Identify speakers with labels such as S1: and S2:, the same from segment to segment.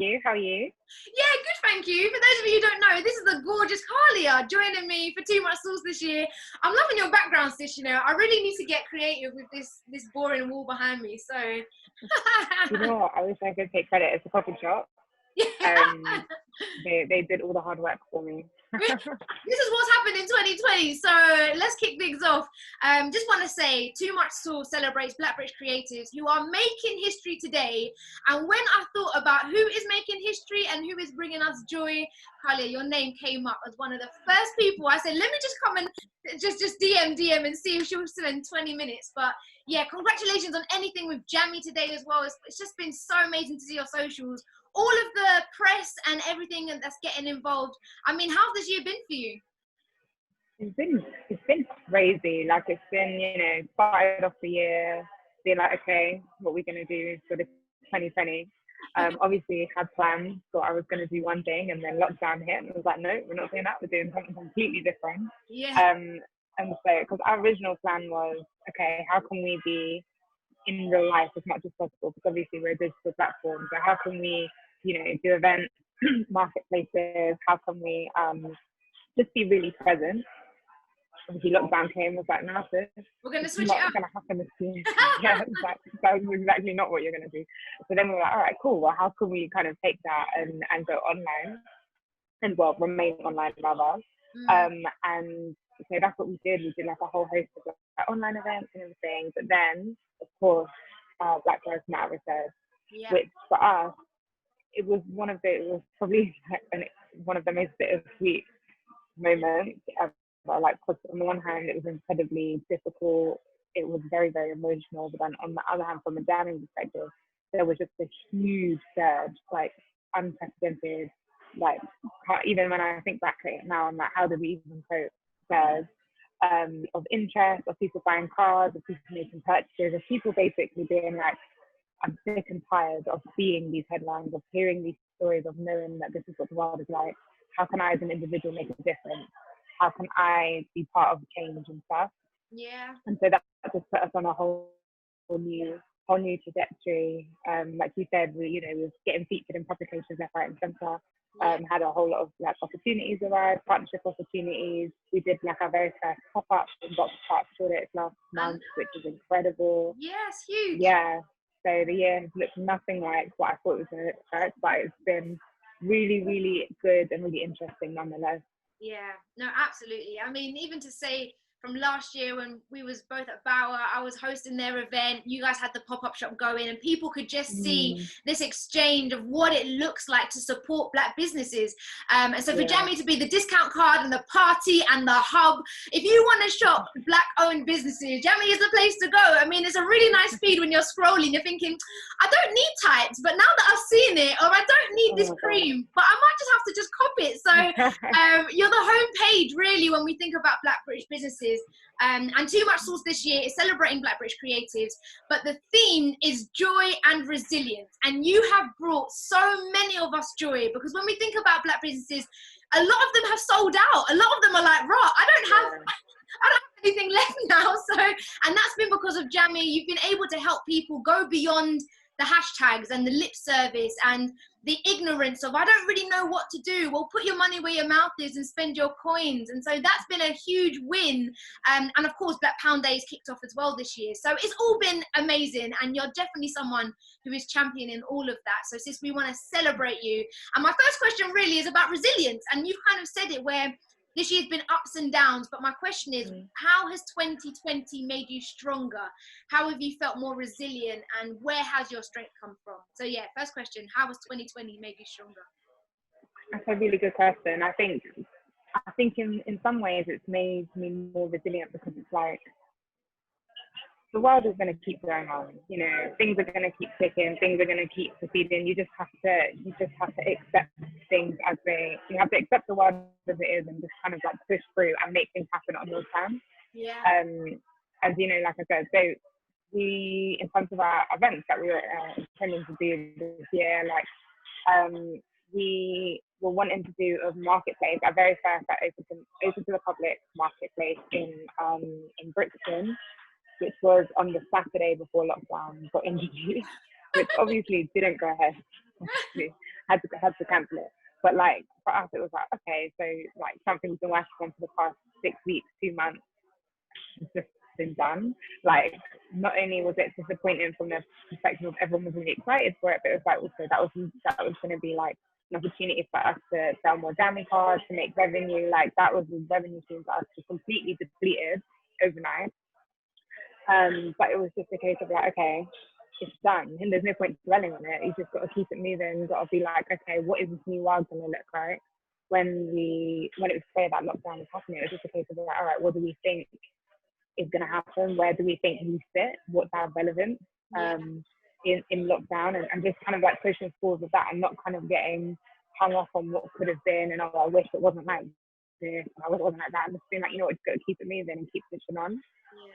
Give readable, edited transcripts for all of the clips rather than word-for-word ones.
S1: you. How are you?
S2: Yeah, good, thank you. For those of you who don't know, this is the gorgeous Khalia joining me for Too Much Sauce this year. I'm loving your background, sis. You know, I really need to get creative with this boring wall behind me. So,
S1: You know what? I wish I could take credit. It's a coffee shop. They did all the hard work for me.
S2: This is what's happened in 2020. So let's kick things off. Just want to say, Too Much Sauce celebrates Black British creatives who are making history today. And when I thought about who is making history and who is bringing us joy, Khalia, your name came up as one of the first people. I said, let me just come and just DM and see if she'll spend 20 minutes. But yeah, congratulations on anything with Jamii today as well. It's just been so amazing to see your socials, all of the press and everything that's getting involved. I mean, how's this year been for you?
S1: It's been crazy. Like, it's been, started off the year, being like, okay, what are we gonna do for this 2020? Obviously had plans, thought I was gonna do one thing, and then lockdown hit, and I was like, no, we're not doing that. We're doing something completely different.
S2: Yeah.
S1: And so, because our original plan was, okay, how can we be in real life as much as possible? Because obviously we're a digital platform. So how can we, do events, marketplaces? How can we just be really present? Obviously lockdown came, was like, no, sis,
S2: we're going to switch
S1: not
S2: it up.
S1: going to happen this year. Yeah, that was exactly not what you're going to do. So then we were like, all right, cool. Well, how can we kind of take that and go online and, well, remain online rather. And so that's what we did. We did like a whole host of like online events and everything. But then, of course, Black Lives Matter resurged, which for us, it was probably one of the most bittersweet moments ever. Like, cause on the one hand, it was incredibly difficult. It was very, very emotional. But then on the other hand, from a Jamii perspective, there was just a huge surge, like unprecedented. Like, even when I think back at it now, I'm like, how did we even cope? Surge of interest, of people buying cars, of people making purchases, of people basically being like, I'm sick and tired of seeing these headlines, of hearing these stories, of knowing that this is what the world is like. How can I, as an individual, make a difference? How can I be part of change and stuff?
S2: Yeah.
S1: And so that just put us on a whole new trajectory. Like you said, we was getting featured in publications left, right, and centre. Had a whole lot of like opportunities arise, partnership opportunities. We did like our very first pop-up in Box Park Shoreditch last month, which was incredible.
S2: Yes, huge.
S1: Yeah. So the year has looked nothing like what I thought it was going to look like, but it's been really, really good and really interesting nonetheless.
S2: Yeah, no, absolutely. I mean, even to say from last year when we was both at Bauer, I was hosting their event, you guys had the pop-up shop going, and people could just see this exchange of what it looks like to support Black businesses. And so for Jamii to be the discount card and the party and the hub, if you want to shop Black-owned businesses, Jamii is the place to go. I mean, it's a really nice feed when you're scrolling, you're thinking, I don't need tights, but now that I've seen it, or I don't need this cream, but I might just have to just cop it. So you're the home page, really, when we think about Black British businesses. And Too Much Sauce this year is celebrating Black British creatives, but the theme is joy and resilience. And you have brought so many of us joy, because when we think about Black businesses, a lot of them have sold out. A lot of them are like, right, I don't have anything left now. So, and that's been because of Jamii. You've been able to help people go beyond the hashtags and the lip service and the ignorance of, I don't really know what to do. Well, put your money where your mouth is and spend your coins. And so that's been a huge win. And of course, Black Pound Day is kicked off as well this year. So it's all been amazing. And you're definitely someone who is championing all of that. So sis, we want to celebrate you. And my first question really is about resilience. And you've kind of said it, where this year's been ups and downs, but my question is, how has 2020 made you stronger? How have you felt more resilient, and where has your strength come from? So yeah, first question, how has 2020 made you stronger?
S1: That's a really good question. I think in some ways it's made me more resilient, because it's like, the world is going to keep going on, things are going to keep ticking, things are going to keep proceeding. You just have to accept things as you have to accept the world as it is, and just kind of like push through and make things happen on your terms.
S2: Yeah.
S1: As like I said, so we, in terms of our events that we were intending to do this year, like we were wanting to do a marketplace, our very first open to the public marketplace in Brixton, which was on the Saturday before lockdown got introduced, which obviously didn't go ahead. had to cancel it. But like for us, it was like, okay, so like something we've been working on for the past 6 weeks, 2 months, has just been done. Like not only was it disappointing from the perspective of everyone was really excited for it, but it was like also that was going to be like an opportunity for us to sell more Jamii cards, to make revenue. Like that was the revenue stream for us to completely depleted overnight. But it was just a case of like, okay, it's done, and there's no point dwelling on it. You just got to keep it moving. You've got to be like, okay, what is this new world going to look like? When it was clear that lockdown was happening, it was just a case of like, all right, what do we think is going to happen? Where do we think we fit? What's our relevance in lockdown? And just kind of like pushing forward with that, and not kind of getting hung up on what could have been, and I wish it wasn't like this, I wish it wasn't like that. And just being like, you know what, just got to keep it moving and keep pushing on.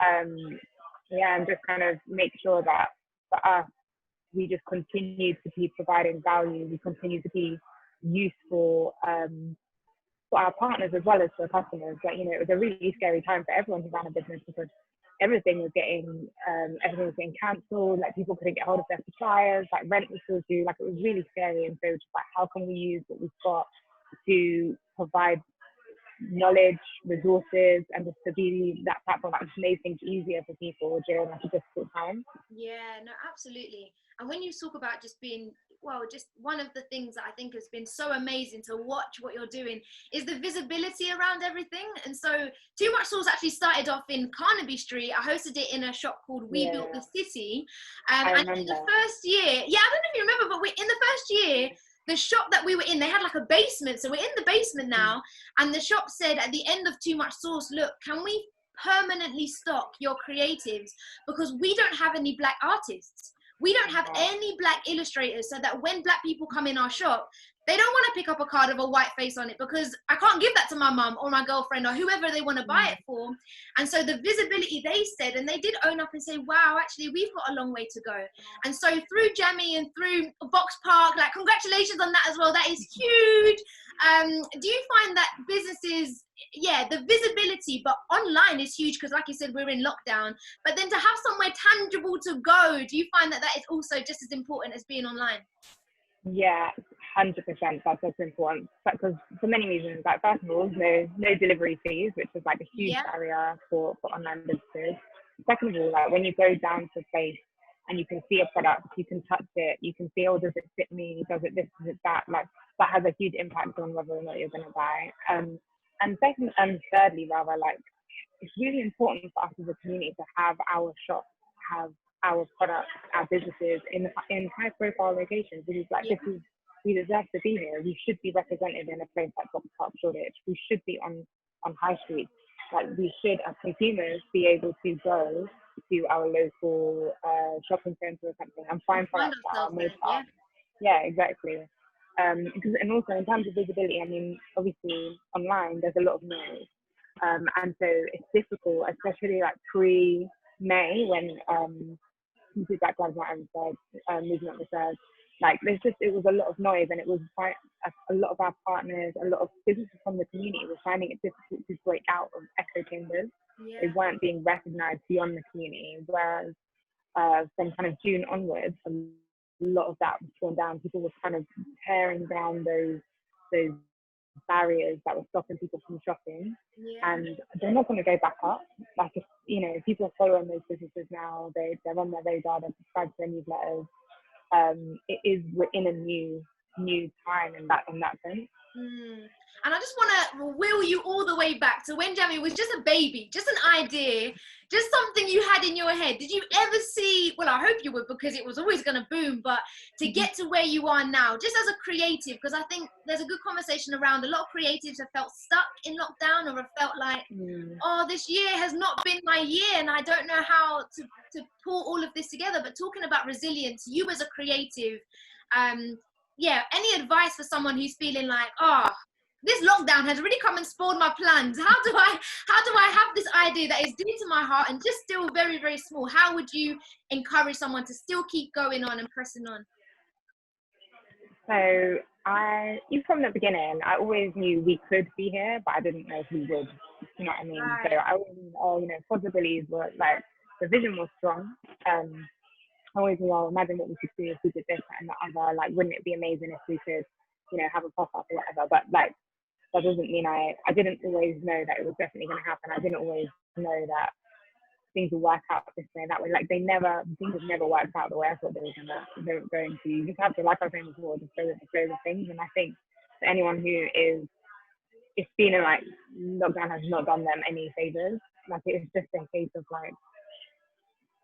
S1: And just kind of make sure that for us, we just continue to be providing value. We continue to be useful for our partners as well as for customers. Like, you know, it was a really scary time for everyone who ran a business, because everything was getting cancelled. Like people couldn't get hold of their suppliers. Like rent was still due. Like it was really scary. And so just like, how can we use what we've got to provide knowledge, resources, and just to be that platform that made things easier for people during like a difficult time.
S2: Yeah, no, absolutely. And when you talk about just being, well, just one of the things that I think has been so amazing to watch what you're doing is the visibility around everything. And so Too Much Sauce actually started off in Carnaby Street. I hosted it in a shop called We Built the City. And in the first year, I don't know if you remember, but in the first year, the shop that we were in, they had like a basement. So we're in the basement now. And the shop said at the end of Too Much Sauce, look, can we permanently stock your creatives? Because we don't have any Black artists. We don't have any Black illustrators, so that when Black people come in our shop, they don't want to pick up a card of a white face on it, because I can't give that to my mum or my girlfriend or whoever they want to buy it for. And so the visibility, they said, and they did own up and say, wow, actually, we've got a long way to go. And so through Jamii and through Box Park, like congratulations on that as well. That is huge. Do you find that businesses, the visibility, but online is huge because like you said, we're in lockdown, but then to have somewhere tangible to go, do you find that that is also just as important as being online?
S1: Yeah, 100%. That's also important, because for many reasons. Like first of all, no delivery fees, which is like a huge barrier for online businesses. Second of all, like when you go down to a place and you can see a product, you can touch it, you can see, oh, does it fit me? Does it this? Does it that? Like that has a huge impact on whether or not you're going to buy. And thirdly, rather, like it's really important for us as a community to have our shop, have our products, our businesses in high profile locations. Because like we deserve to be here. We should be represented in a place like Box Park Shoreditch. We should be on high street. Like we should, as consumers, be able to go to our local shopping centre or something and find products that are made up. Yeah, exactly. And also in terms of visibility, I mean, obviously online there's a lot of noise, and so it's difficult, especially like pre-May when Black Lives Matter movement was there. Like it was a lot of noise, and it was quite a lot of our partners, a lot of businesses from the community were finding it difficult to break out of echo chambers. They weren't being recognised beyond the community, whereas from kind of June onwards, a lot of that was torn down. People were kind of tearing down those barriers that were stopping people from shopping, and they're not going to go back up. Like if people are following those businesses now, they're on their radar, they're subscribed to their newsletters. We're in a new time in that sense.
S2: And I just want to wheel you all the way back to when Jamii was just a baby, just an idea, just something you had in your head. Did you ever see, well, I hope you would, because it was always going to boom, but to get to where you are now, just as a creative, because I think there's a good conversation around, a lot of creatives have felt stuck in lockdown, or have felt like, oh, this year has not been my year and I don't know how to pull all of this together. But talking about resilience, you as a creative, any advice for someone who's feeling like, this lockdown has really come and spoiled my plans. How do I have this idea that is dear to my heart and just still very, very small? How would you encourage someone to still keep going on and pressing on?
S1: So even from the beginning, I always knew we could be here, but I didn't know if we would. You know what I mean? Right. So I always knew, possibilities were like, the vision was strong. always, well, imagine what we could do if we did this and the other. Like, wouldn't it be amazing if we could, you know, have a pop-up or whatever? But like, that doesn't mean I didn't always know that it was definitely going to happen. I didn't always know that things will work out this way, that way. Like, things have never worked out the way I thought they were going to. You just have to, like I was saying before, just go with the flow of things. And I think for anyone who is feeling like lockdown has not done them any favors, like, it's just a case of like,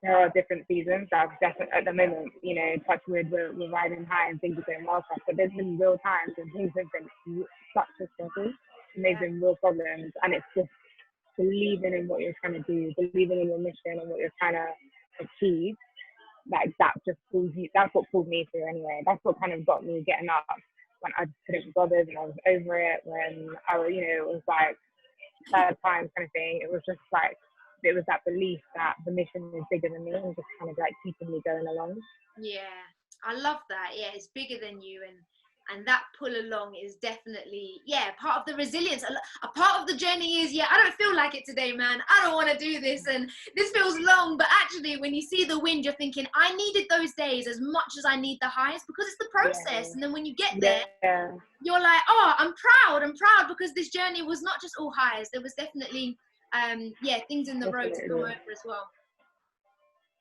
S1: there are different seasons that I've definitely, at the moment, you know, touch wood, we're riding high and things are going well for us, but there's been real times when things have been such a struggle and there's been real problems, and it's just believing in what you're trying to do, believing in your mission and what you're trying to achieve. Like, that just pulls you, that's what pulled me through anyway. That's what kind of got me getting up when I just couldn't be bothered and I was over it, when I, you know, it was like third time kind of thing. It was just like, it was that belief that the mission is bigger than me and just kind of like keeping me going along.
S2: Yeah, I love that. Yeah, it's bigger than you, and that pull along is definitely, yeah, part of the resilience. A part of the journey is, yeah, I don't feel like it today, man. I don't want to do this, and this feels long. But actually, when you see the wind, you're thinking, I needed those days as much as I need the highs, because it's the process. Yeah. And then when you get there, you're like, oh, I'm proud because this journey was not just all highs. There was definitely things in the road to come over as well.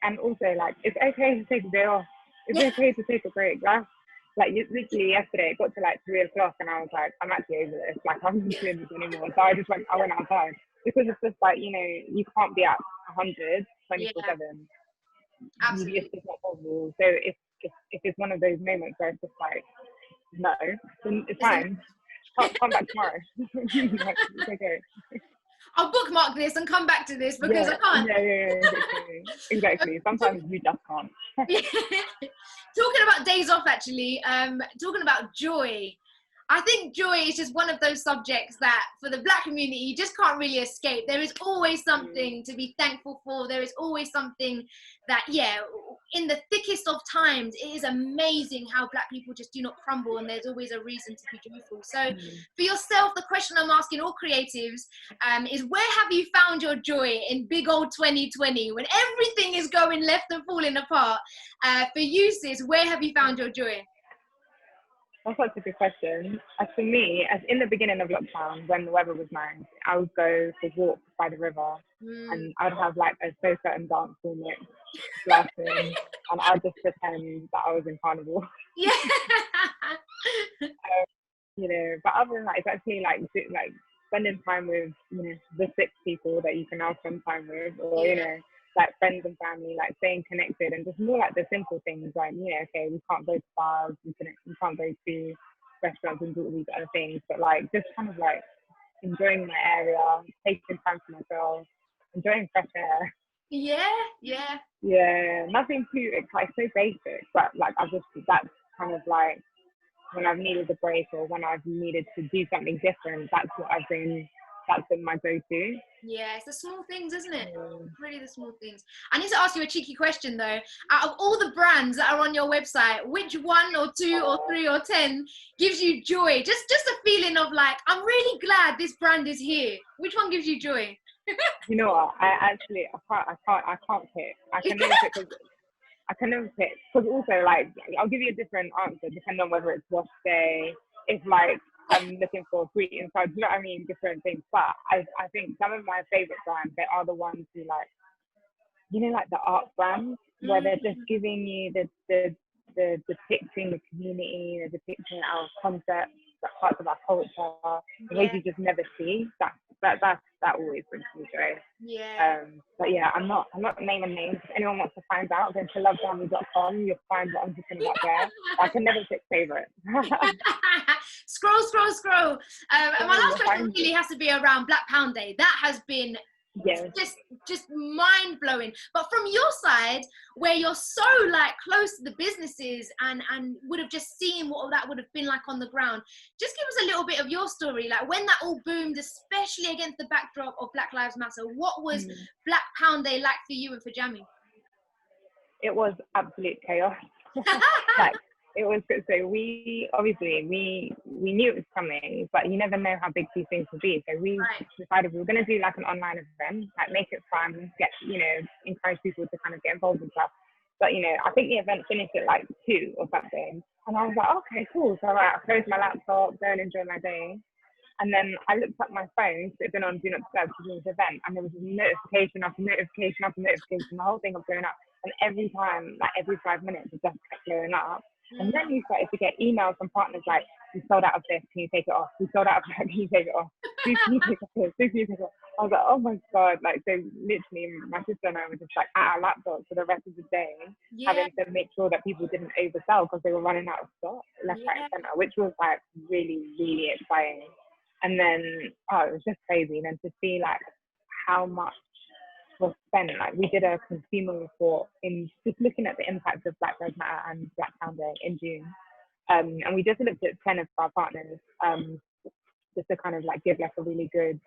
S1: And also, like, it's okay to take a day off. It's okay to take a break. Like, literally yesterday, it got to like 3 o'clock and I was like, I'm actually over this. Like, I'm not doing this anymore. So I went outside, because it's just like, you know, you can't be at 100 24/7.
S2: Absolutely.
S1: It's just not possible. So if it's one of those moments where it's just like, no, then it's fine. Come back tomorrow. Like, it's okay.
S2: I'll bookmark this and come back to this because I can't.
S1: Exactly. Sometimes you just can't.
S2: Talking about days off, actually, talking about joy. I think joy is just one of those subjects that for the Black community, you just can't really escape. There is always something to be thankful for. There is always something that, in the thickest of times, it is amazing how Black people just do not crumble, and there's always a reason to be joyful. So for yourself, the question I'm asking all creatives is, where have you found your joy in big old 2020 when everything is going left and falling apart? For you, sis, where have you found your joy?
S1: That's such a good question. As for me, as in the beginning of lockdown, when the weather was nice, I would go for walks by the river, and I'd have like a soca and dancehall mix, blasting, and I'd just pretend that I was in carnival.
S2: Yeah.
S1: You know, but other than that, it's actually like spending time with, you know, the 6 people that you can now spend time with, or you know, like friends and family, like staying connected, and just more like the simple things, like, you know, okay, we can't go to bars, we can't go to restaurants and do all these other things, but like just kind of like enjoying my area, taking time for myself, enjoying fresh air. Yeah, nothing too exciting, so basic, but like that's kind of like when I've needed a break or when I've needed to do something different, that's been my go-to.
S2: Yeah, it's the small things, isn't it? Really the small things. I need to ask you a cheeky question though. Out of all the brands that are on your website, which 1 or 2 or 3 or 10 gives you joy? Just a feeling of like, I'm really glad this brand is here. Which one gives you joy?
S1: You know what? I can't pick. I can never pick, because also, like, I'll give you a different answer depending on whether it's wash day, if like I'm looking for greeting cards, you know what I mean, different things. But I think some of my favorite brands, they are the ones who, like, you know, like the art brands where they're just giving you the depicting the community, the depicting our concepts, that parts of our culture, the ways you just never see. That always brings me joy. But yeah, I'm not naming names. If anyone wants to find out, go to lovejamii.com. You'll find what I'm talking about there. I can never pick favourites.
S2: Scroll. And my last question really has to be around Black Pound Day. That has been just mind-blowing. But from your side, where you're so like close to the businesses and would have just seen what that would have been like on the ground, just give us a little bit of your story, like when that all boomed, especially against the backdrop of Black Lives Matter. What was Black Pound Day like for you and for Jamii?
S1: It was absolute chaos. Like, it was, so we knew it was coming, but you never know how big these things will be. So we decided we were going to do like an online event, like make it fun, get, you know, encourage people to kind of get involved and stuff. But, you know, I think the event finished at like 2 or something. And I was like, okay, cool. So I closed my laptop, go and enjoy my day. And then I looked at my phone, so it had been on Do Not Disturb to this event, and there was a notification after notification after notification, the whole thing was blowing up. And every time, like every 5 minutes, it just kept blowing up. And then you started to get emails from partners like, we sold out of this, can you take it off? We sold out of that, can you take it off? Can you take it off? Can you take it off? I was like, oh my God. Like, so literally, my sister and I were just like at our laptops for the rest of the day, having to make sure that people didn't oversell because they were running out of stock left, right, and center, which was like really, really exciting. And then, it was just crazy. And then to see like how much was spent, like we did a consumer report in just looking at the impact of Black Lives Matter and Black Town Day in June. And we just looked at 10 of our partners, just to kind of like give like a really good,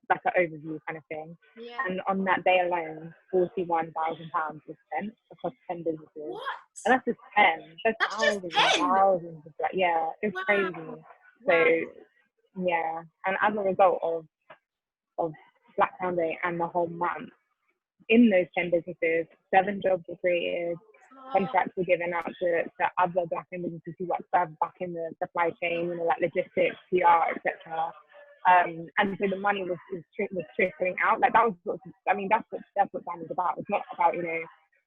S1: like an overview kind of thing. Yeah. And on that day alone, £41,000 was spent across 10 businesses.
S2: What?
S1: And that's just 10. That's
S2: just 10?
S1: Thousands of like, yeah, it's crazy.
S2: Wow.
S1: So yeah, and as a result of Black Town Day and the whole month, in those 10 businesses, 7 jobs were created, contracts were given out to other Black businesses who work further back in the supply chain, you know, like logistics, PR, etc. And so the money was trickling out. Like that was that's what Jamii is about. It's not about, you know,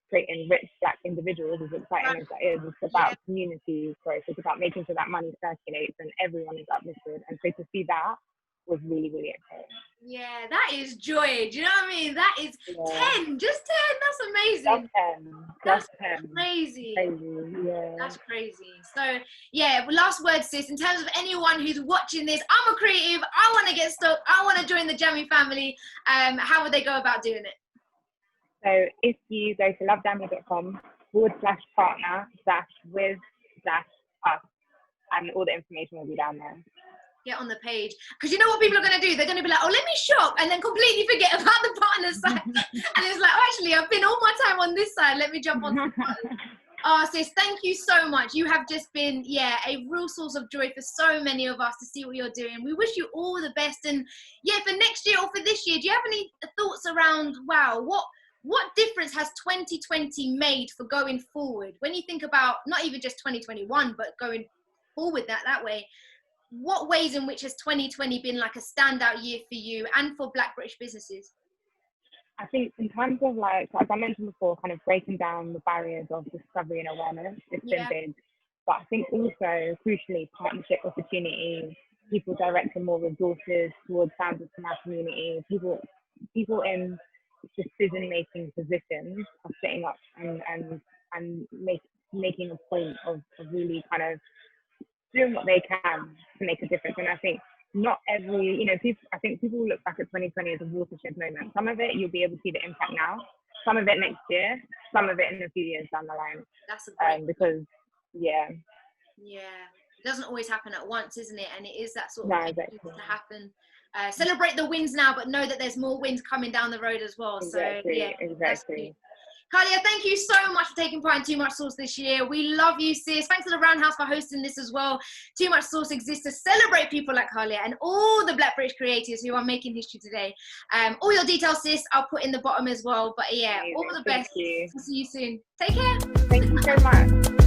S1: creating rich Black individuals, as exciting as that is. It's about community growth. It's about making sure that money circulates and everyone is uplifted. And so to see that was really, really exciting.
S2: Yeah, that is joy. Do you know what I mean? That is 10, just 10. That's amazing.
S1: That's 10.
S2: Crazy.
S1: Yeah.
S2: That's crazy. So, yeah, last word, sis. In terms of anyone who's watching this, I'm a creative. I want to get stuck. I want to join the Jamii family. How would they go about doing it?
S1: So if you go to lovejamii.com/partner/with-us, and all the information will be down there.
S2: Get on the page, because you know what people are going to do? They're going to be like, oh, let me shop, and then completely forget about the partner side. And it's like, oh, actually, I've been all my time on this side. Let me jump on the partner. Oh, sis, thank you so much. You have just been, a real source of joy for so many of us to see what you're doing. We wish you all the best. And for next year or for this year, do you have any thoughts around, what difference has 2020 made for going forward? When you think about not even just 2021, but going forward that way, what ways in which has 2020 been like a standout year for you and for Black British businesses?
S1: I think in terms of like, as I mentioned before, kind of breaking down the barriers of discovery and awareness, it's been big. But I think also, crucially, partnership opportunities, people directing more resources towards founders from our community, people in decision-making positions are sitting up and making a point of really kind of doing what they can to make a difference. And I think not every, I think people will look back at 2020 as a watershed moment. Some of it you'll be able to see the impact now, some of it next year, some of it in a few years down the line.
S2: That's a great
S1: because
S2: it doesn't always happen at once, isn't it? And it is that sort of thing
S1: exactly.
S2: to happen. Celebrate the wins now, but know that there's more wins coming down the road as well.
S1: Exactly.
S2: Khalia, thank you so much for taking part in Too Much Sauce this year. We love you, sis. Thanks to the Roundhouse for hosting this as well. Too Much Sauce exists to celebrate people like Khalia and all the Black British creators who are making history today. All your details, sis, I'll put in the bottom as well. But all the best.
S1: Thank you.
S2: See you soon. Take care.
S1: Thank you so much.